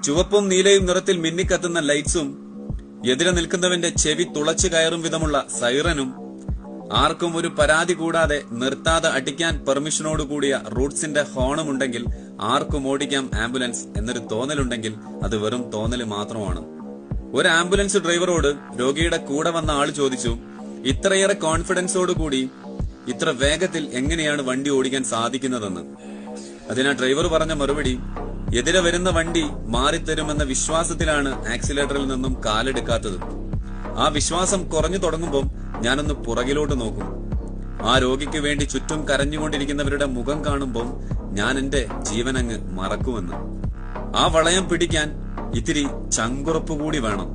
ചുവപ്പും നീലയും നിറത്തിൽ മിന്നിക്കത്തുന്ന ലൈറ്റ്സും, എതിരെ നിൽക്കുന്നവന്റെ ചെവി തുളച്ചു കയറും വിധമുള്ള സൈറനും, ആർക്കും ഒരു പരാതി കൂടാതെ നിർത്താതെ അടിക്കാൻ പെർമിഷനോടുകൂടിയ റൂട്ട്സിന്റെ ഹോണും ഉണ്ടെങ്കിൽ ആർക്കും ഓടിക്കാം ആംബുലൻസ് എന്നൊരു തോന്നലുണ്ടെങ്കിൽ അത് വെറും തോന്നല് മാത്രമാണ്. ഒരു ആംബുലൻസ് ഡ്രൈവറോട് രോഗിയുടെ കൂടെ വന്ന ആള് ചോദിച്ചു, ഇത്രയേറെ കോൺഫിഡൻസോടുകൂടി ഇത്ര വേഗത്തിൽ എങ്ങനെയാണ് വണ്ടി ഓടിക്കാൻ സാധിക്കുന്നതെന്ന്. അതിനാ ഡ്രൈവർ പറഞ്ഞ മറുപടി, എതിരെ വരുന്ന വണ്ടി മാറിത്തരുമെന്ന വിശ്വാസത്തിലാണ് ആക്സിലേറ്ററിൽ നിന്നും കാലെടുക്കാത്തത്. ആ വിശ്വാസം കുറഞ്ഞു തുടങ്ങുമ്പോൾ ഞാനൊന്ന് പുറകിലോട്ട് നോക്കും. ആ രോഗിക്ക് വേണ്ടി ചുറ്റും കരഞ്ഞുകൊണ്ടിരിക്കുന്നവരുടെ മുഖം കാണുമ്പോൾ ഞാൻ എന്റെ ജീവനങ്ങ് മറക്കുമെന്ന്. ആ വളയം പിടിക്കാൻ ഇത്തിരി ചങ്കുറപ്പ് കൂടി വേണം.